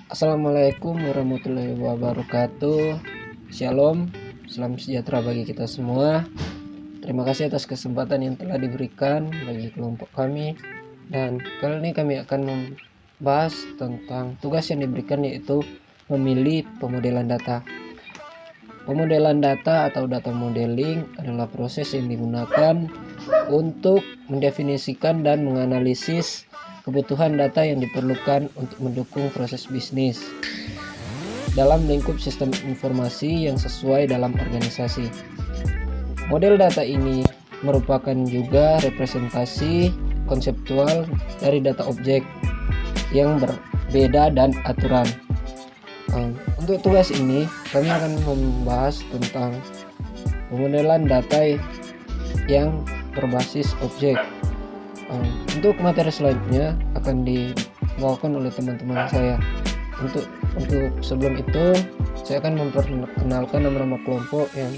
Assalamualaikum warahmatullahi wabarakatuh. Shalom, salam sejahtera bagi kita semua. Terima kasih atas kesempatan yang telah diberikan bagi kelompok kami. Dan kali ini kami akan membahas tentang tugas yang diberikan, yaitu memilih pemodelan data. Pemodelan data atau data modeling adalah proses yang digunakan untuk mendefinisikan dan menganalisis kebutuhan data yang diperlukan untuk mendukung proses bisnis dalam lingkup sistem informasi yang sesuai dalam organisasi. Model data ini merupakan juga representasi konseptual dari data objek yang berbeda dan aturan. Untuk tugas ini kami akan membahas tentang pemodelan data yang berbasis objek. Untuk materi selanjutnya akan dibawakan oleh teman-teman saya. Untuk sebelum itu saya akan memperkenalkan nama-nama kelompok yang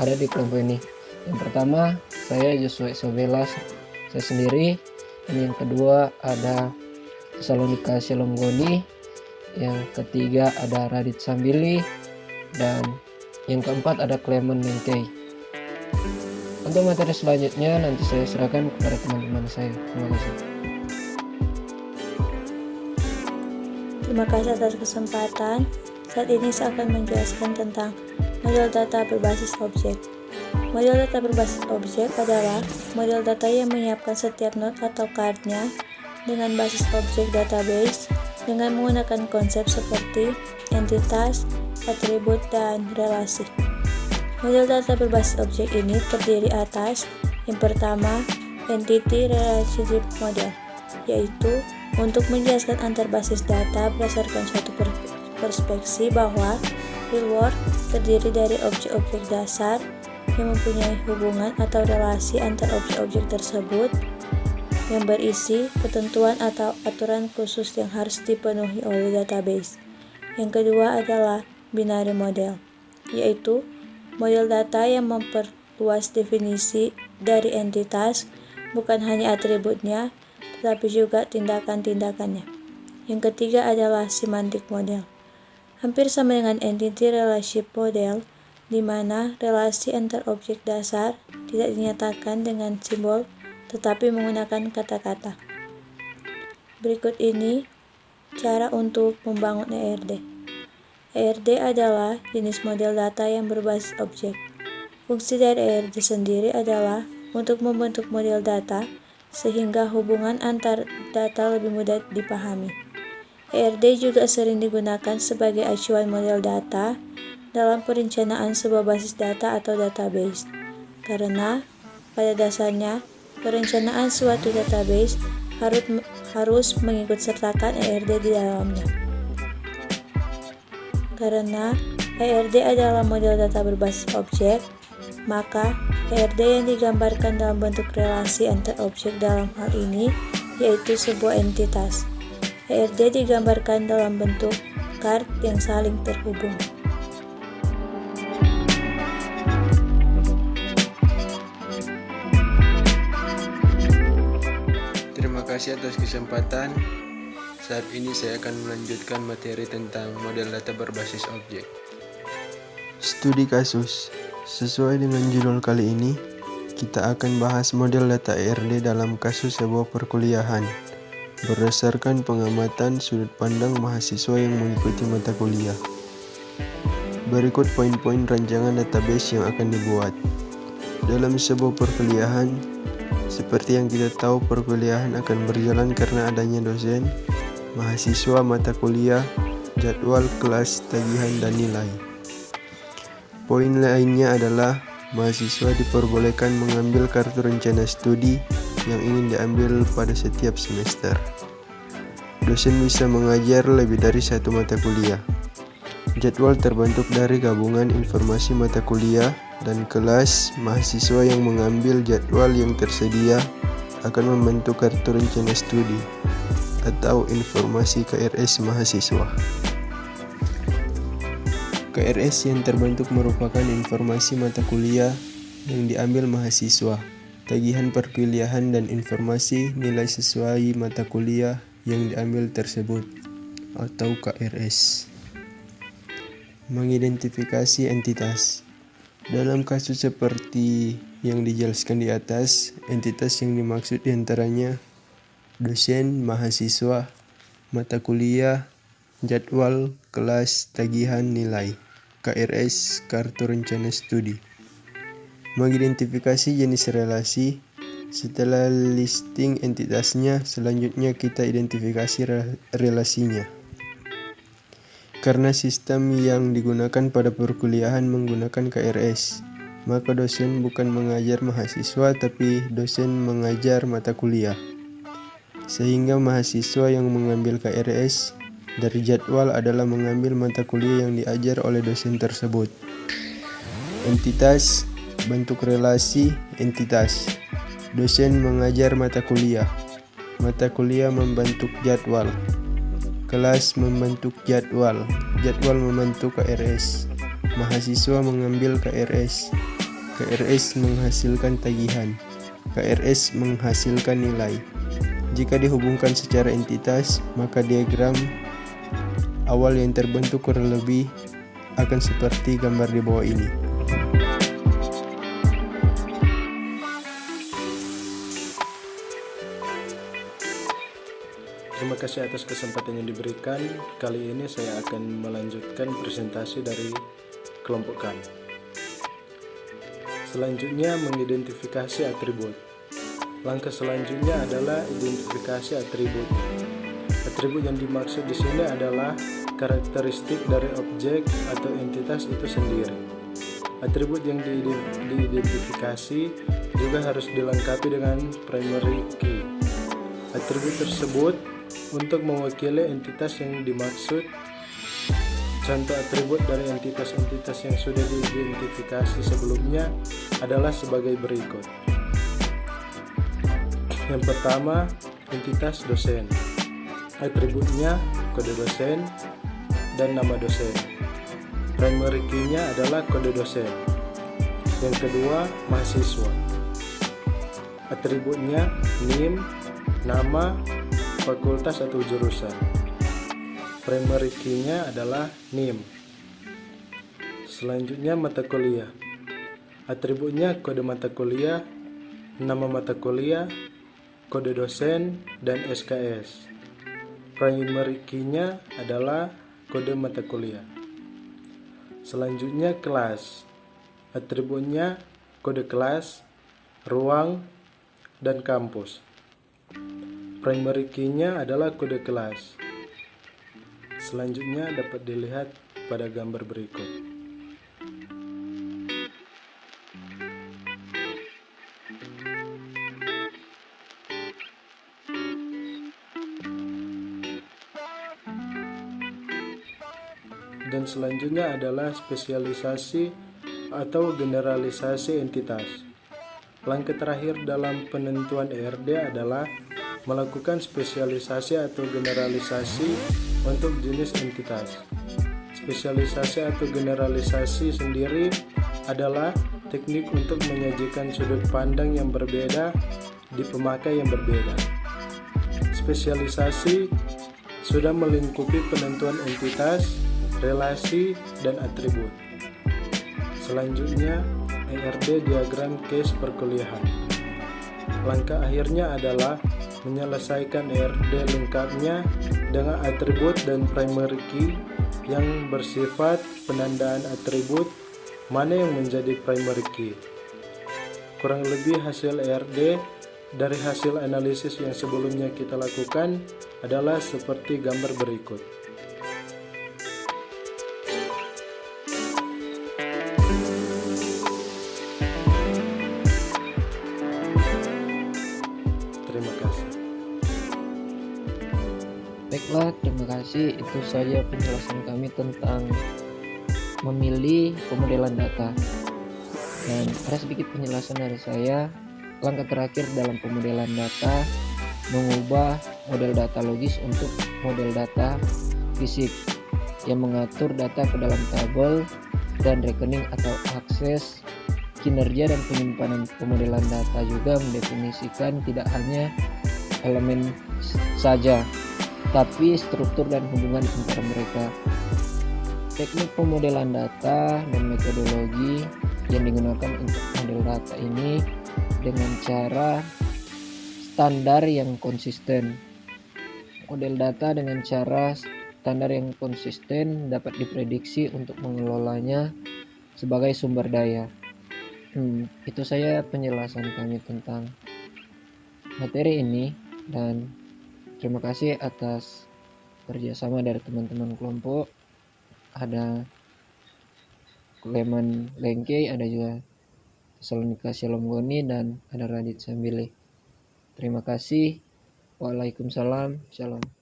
ada di kelompok ini. Yang pertama, saya Joshua Isobela, saya sendiri. Dan yang kedua ada Salonika Shalom Goni. Yang ketiga ada Radit Sambili. Dan yang keempat ada Clement Mengkei. Untuk materi selanjutnya nanti saya serahkan kepada teman-teman saya. Terima kasih. Terima kasih atas kesempatan. Saat ini saya akan menjelaskan tentang model data berbasis objek. Model data berbasis objek adalah model data yang menyiapkan setiap node atau cardnya dengan basis objek database dengan menggunakan konsep seperti entitas, atribut, dan relasi. Model data berbasis objek ini terdiri atas yang pertama, Entity Relationship Model, yaitu untuk menjelaskan antar basis data berdasarkan suatu perspektif bahwa real world terdiri dari objek-objek dasar yang mempunyai hubungan atau relasi antar objek-objek tersebut yang berisi ketentuan atau aturan khusus yang harus dipenuhi oleh database. Yang kedua adalah Binary Model, yaitu model data yang memperluas definisi dari entitas, bukan hanya atributnya, tetapi juga tindakan-tindakannya. Yang ketiga adalah Semantic Model. Hampir sama dengan Entity Relationship Model, di mana relasi antar objek dasar tidak dinyatakan dengan simbol, tetapi menggunakan kata-kata. Berikut ini cara untuk membangun ERD. ERD adalah jenis model data yang berbasis objek. Fungsi dari ERD sendiri adalah untuk membentuk model data sehingga hubungan antar data lebih mudah dipahami. ERD juga sering digunakan sebagai acuan model data dalam perencanaan sebuah basis data atau database, karena pada dasarnya perencanaan suatu database harus mengikutsertakan ERD di dalamnya. Karena ERD adalah model data berbasis objek, maka ERD yang digambarkan dalam bentuk relasi antar objek dalam hal ini yaitu sebuah entitas. ERD digambarkan dalam bentuk card yang saling terhubung. Terima kasih atas kesempatan. Saat ini saya akan melanjutkan materi tentang model data berbasis objek. Studi kasus. Sesuai dengan judul kali ini, kita akan bahas model data ERD dalam kasus sebuah perkuliahan berdasarkan pengamatan sudut pandang mahasiswa yang mengikuti mata kuliah. Berikut poin-poin rancangan database yang akan dibuat. Dalam sebuah perkuliahan, seperti yang kita tahu, perkuliahan akan berjalan karena adanya dosen, mahasiswa, mata kuliah, jadwal kelas, tagihan, dan nilai. Poin lainnya adalah mahasiswa diperbolehkan mengambil kartu rencana studi yang ingin diambil pada setiap semester. Dosen bisa mengajar lebih dari satu mata kuliah. Jadwal terbentuk dari gabungan informasi mata kuliah dan kelas. Mahasiswa yang mengambil jadwal yang tersedia akan membentuk kartu rencana studi atau informasi KRS mahasiswa. KRS yang terbentuk merupakan informasi mata kuliah yang diambil mahasiswa, tagihan perkuliahan, dan informasi nilai sesuai mata kuliah yang diambil tersebut. atau KRS. Mengidentifikasi entitas. Dalam kasus seperti yang dijelaskan di atas, entitas yang dimaksud diantaranya dosen, mahasiswa, mata kuliah, jadwal, kelas, tagihan, nilai. KRS, kartu rencana studi. Mengidentifikasi jenis relasi. Setelah listing entitasnya, selanjutnya kita identifikasi relasinya. Karena sistem yang digunakan pada perkuliahan menggunakan KRS, maka dosen bukan mengajar mahasiswa tapi dosen mengajar mata kuliah. Sehingga mahasiswa yang mengambil KRS dari jadwal adalah mengambil mata kuliah yang diajar oleh dosen tersebut. Entitas, bentuk relasi, entitas. Dosen mengajar mata kuliah membentuk jadwal. Kelas membentuk jadwal membentuk KRS. Mahasiswa mengambil KRS menghasilkan tagihan. KRS menghasilkan nilai. Jika dihubungkan secara entitas, maka diagram awal yang terbentuk kurang lebih akan seperti gambar di bawah ini. Terima kasih atas kesempatan yang diberikan. Kali ini saya akan melanjutkan presentasi dari kelompok kami. Selanjutnya, mengidentifikasi atribut. Langkah selanjutnya adalah identifikasi atribut. Atribut yang dimaksud di sini adalah karakteristik dari objek atau entitas itu sendiri. Atribut yang diidentifikasi juga harus dilengkapi dengan primary key. Atribut tersebut untuk mewakili entitas yang dimaksud. Contoh atribut dari entitas-entitas yang sudah diidentifikasi sebelumnya adalah sebagai berikut. Yang pertama, entitas dosen. Atributnya kode dosen dan nama dosen. Primary key-nya adalah kode dosen. Yang kedua, mahasiswa. Atributnya NIM, nama, fakultas atau jurusan. Primary key-nya adalah NIM. Selanjutnya, mata kuliah. Atributnya kode mata kuliah, nama mata kuliah, kode dosen, dan SKS. Primary key-nya adalah kode mata kuliah. Selanjutnya, kelas. Atributnya kode kelas, ruang, dan kampus. Primary key-nya adalah kode kelas. Selanjutnya dapat dilihat pada gambar berikut. Dan selanjutnya adalah spesialisasi atau generalisasi entitas. Langkah terakhir dalam penentuan ERD adalah melakukan spesialisasi atau generalisasi untuk jenis entitas. Spesialisasi atau generalisasi sendiri adalah teknik untuk menyajikan sudut pandang yang berbeda di pemakai yang berbeda. Spesialisasi sudah melingkupi penentuan entitas, relasi, dan atribut. Selanjutnya, ERD diagram case perkuliahan. Langkah akhirnya adalah menyelesaikan ERD lengkapnya dengan atribut dan primary key yang bersifat penandaan atribut mana yang menjadi primary key. Kurang lebih hasil ERD dari hasil analisis yang sebelumnya kita lakukan adalah seperti gambar berikut. Terima kasih. Baiklah, terima kasih. Itu saja penjelasan kami tentang memilih pemodelan data. Dan ada sedikit penjelasan dari saya. Langkah terakhir dalam pemodelan data, mengubah model data logis untuk model data fisik yang mengatur data ke dalam tabel dan rekening atau akses kinerja dan penyimpanan. Pemodelan data juga mendefinisikan tidak hanya elemen saja, tapi struktur dan hubungan antara mereka. Teknik pemodelan data dan metodologi yang digunakan untuk model data ini dengan cara standar yang konsisten. Model data dengan cara standar yang konsisten dapat diprediksi untuk mengelolanya sebagai sumber daya. Itu saya penjelasan kami tentang materi ini, dan terima kasih atas kerjasama dari teman-teman kelompok. Ada Kuleman Lengkei, ada juga Salonika Shalom Goni, dan ada Radit Sambile. Terima kasih. Waalaikumsalam. Shalom.